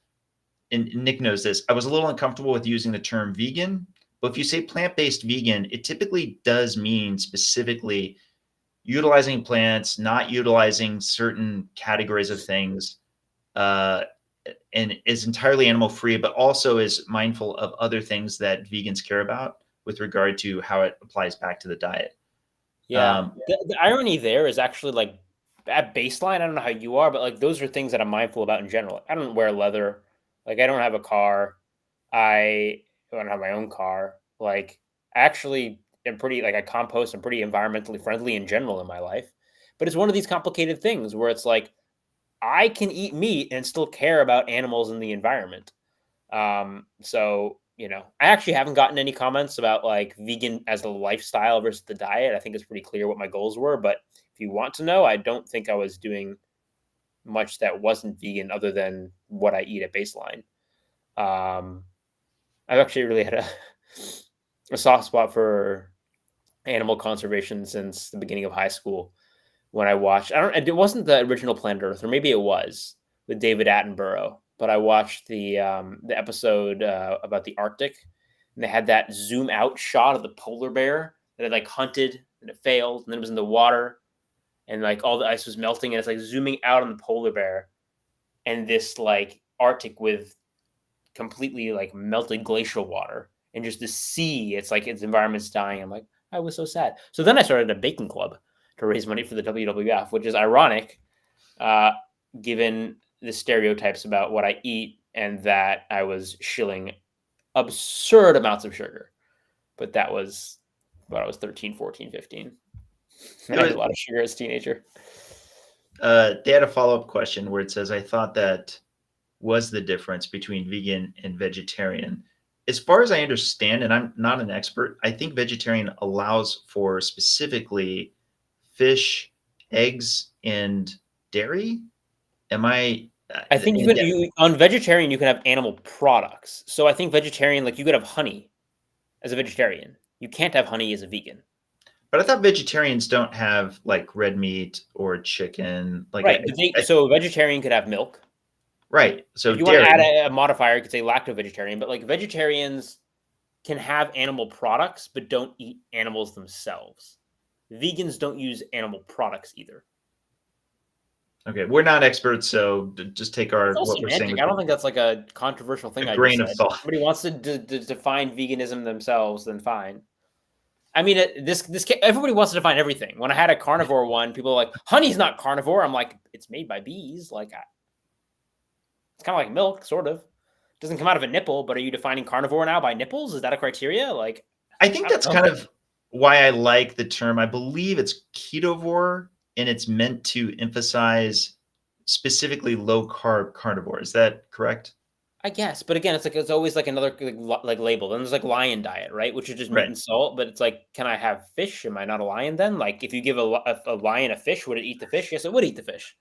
and Nick knows this, I was a little uncomfortable with using the term vegan, but if you say plant-based vegan, it typically does mean specifically utilizing plants, not utilizing certain categories of things, and is entirely animal-free, but also is mindful of other things that vegans care about with regard to how it applies back to the diet. Yeah. The irony there is actually, like, at baseline, I don't know how you are, but like those are things that I'm mindful about in general. I don't wear leather. Like, I don't have a car. I don't have my own car. Like, I actually am pretty, like, I compost. I'm pretty environmentally friendly in general in my life. But it's one of these complicated things where it's like, I can eat meat and still care about animals and the environment. So, I actually haven't gotten any comments about like vegan as a lifestyle versus the diet. I think it's pretty clear what my goals were, but if you want to know, I don't think I was doing much that wasn't vegan other than what I eat at baseline. I've actually really had a soft spot for animal conservation since the beginning of high school when I watched, it wasn't the original Planet Earth, or maybe it was with David Attenborough, but I watched the episode about the Arctic, and they had that zoom out shot of the polar bear that had like hunted and it failed, and then it was in the water, and like all the ice was melting, and it's like zooming out on the polar bear and this like Arctic with completely like melted glacial water and just the sea. It's like its environment's dying. I'm like, I was so sad. So then I started a baking club to raise money for the WWF, which is ironic, given the stereotypes about what I eat and that I was shilling absurd amounts of sugar. But that was when I was 13, 14, 15. I had a lot of sugar as a teenager. They had a follow-up question where it says, I thought that was the difference between vegan and vegetarian. As far as I understand, and I'm not an expert, I think vegetarian allows for specifically fish, eggs, and dairy. Am I? I think on vegetarian, you can have animal products. So I think vegetarian, like you could have honey as a vegetarian. You can't have honey as a vegan. But I thought vegetarians don't have like red meat or chicken. Like, right. So vegetarian could have milk. Right. So if you want to add a modifier, you could say lacto-vegetarian. But like vegetarians can have animal products, but don't eat animals themselves. Vegans don't use animal products either. Okay, we're not experts, so just take what we're saying. I don't think that's like a controversial thing. A grain of salt. If somebody wants to define veganism themselves, then fine. I mean, everybody wants to define everything. When I had a carnivore one, people are like, honey's not carnivore. I'm like, it's made by bees. Like, it's kind of like milk, sort of. It doesn't come out of a nipple, but are you defining carnivore now by nipples? Is that a criteria? Like, I think that's kind of why I like the term. I believe it's ketovore, and it's meant to emphasize specifically low carb carnivore. Is that correct? I guess, but again, it's always like another like label. Then there's like lion diet, right? Which is just meat and salt. But it's like, can I have fish? Am I not a lion then? Like, if you give a lion a fish, would it eat the fish? Yes, it would eat the fish.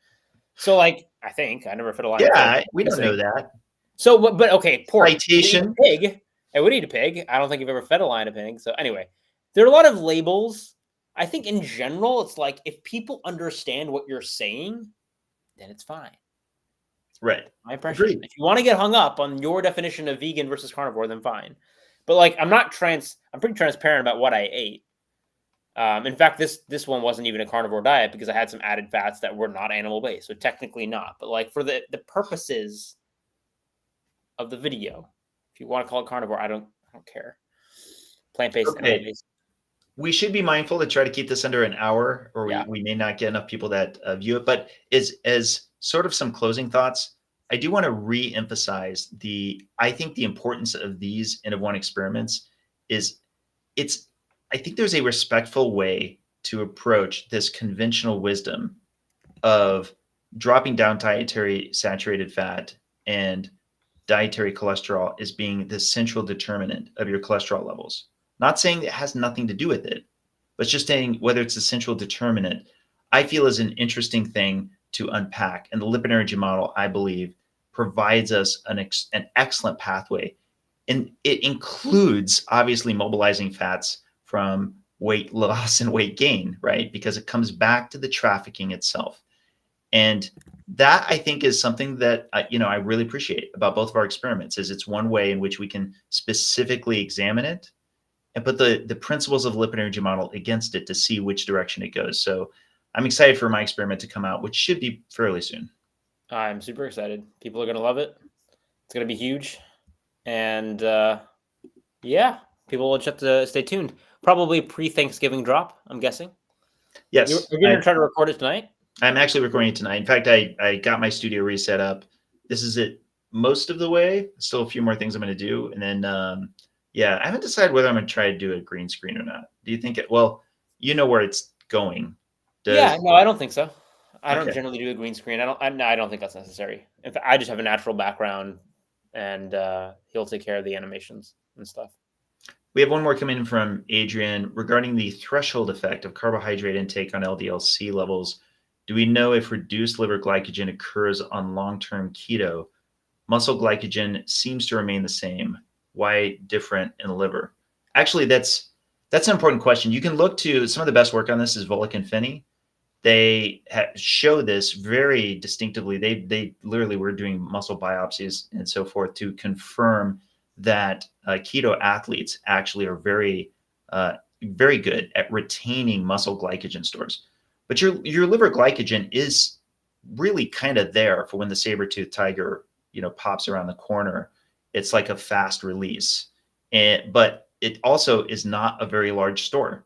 So, like, I think I never fed a lion. Yeah, we don't know that. So, but okay, pork. Citation. Pig. I would eat a pig. I don't think you've ever fed a lion a pig. So anyway, there are a lot of labels. I think in general, it's like if people understand what you're saying, then it's fine. Right. My impression. Agreed. If you want to get hung up on your definition of vegan versus carnivore, then fine. But like, I'm pretty transparent about what I ate. In fact, this one wasn't even a carnivore diet because I had some added fats that were not animal based. So technically not. But like for the purposes of the video, if you want to call it carnivore, I don't care. Plant-based, animal-based. We should be mindful to try to keep this under an hour, or we may not get enough people that view it. But as sort of some closing thoughts, I do want to re-emphasize I think the importance of these N-of-1 experiments is I think there's a respectful way to approach this conventional wisdom of dropping down dietary saturated fat and dietary cholesterol as being the central determinant of your cholesterol levels. Not saying it has nothing to do with it, but just saying whether it's a central determinant, I feel is an interesting thing to unpack. And the lipid energy model, I believe, provides us an excellent pathway. And it includes obviously mobilizing fats from weight loss and weight gain, right? Because it comes back to the trafficking itself. And that, I think, is something that I really appreciate about both of our experiments, is it's one way in which we can specifically examine it and put the principles of the lipid energy model against it to see which direction it goes. So I'm excited for my experiment to come out, which should be fairly soon. I'm super excited. People are going to love it. It's going to be huge. And people will just have to stay tuned. Probably pre-Thanksgiving drop, I'm guessing. Yes. You're going to try to record it tonight? I'm actually recording it tonight. In fact, I got my studio reset up. This is it most of the way. Still a few more things I'm going to do. And then, I haven't decided whether I'm going to try to do a green screen or not. Do you think well, you know where it's going. No, I don't think so. I don't generally do a green screen. I don't think that's necessary. In fact, I just have a natural background, and he'll take care of the animations and stuff. We have one more coming in from Adrian regarding the threshold effect of carbohydrate intake on LDL-C levels. Do we know if reduced liver glycogen occurs on long-term keto? Muscle glycogen seems to remain the same. Why different in the liver? Actually, that's an important question. You can look to some of the best work on this is Volek and Finney. They show this very distinctively. They literally were doing muscle biopsies and so forth to confirm that keto athletes actually are very, very good at retaining muscle glycogen stores. But your liver glycogen is really kind of there for when the saber-toothed tiger, pops around the corner. It's like a fast release, but it also is not a very large store.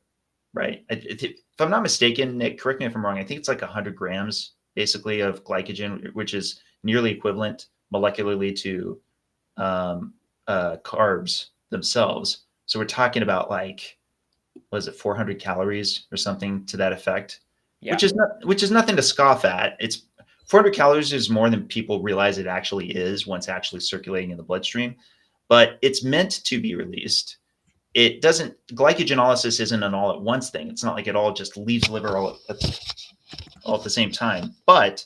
right? If I'm not mistaken, Nick, correct me if I'm wrong. I think it's like 100 grams basically of glycogen, which is nearly equivalent molecularly to carbs themselves. So we're talking about like, was it 400 calories or something to that effect? Yeah. Which is nothing to scoff at. It's 400 calories is more than people realize it actually is once actually circulating in the bloodstream, but it's meant to be released. It doesn't, glycogenolysis isn't an all at once thing. It's not like it all just leaves liver all at the same time. But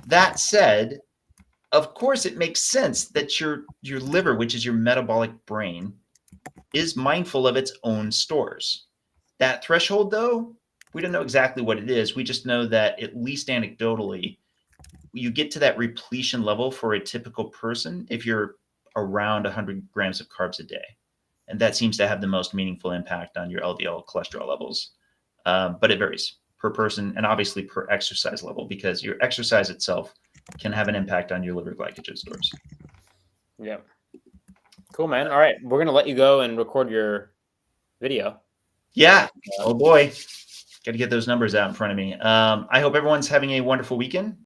that said, of course, it makes sense that your liver, which is your metabolic brain, is mindful of its own stores. That threshold, though, we don't know exactly what it is. We just know that, at least anecdotally, you get to that repletion level for a typical person if you're around 100 grams of carbs a day. And that seems to have the most meaningful impact on your LDL cholesterol levels. But it varies per person and obviously per exercise level, because your exercise itself can have an impact on your liver glycogen stores. Yeah. Cool, man. All right. We're going to let you go and record your video. Yeah. Oh boy. Got to get those numbers out in front of me. I hope everyone's having a wonderful weekend.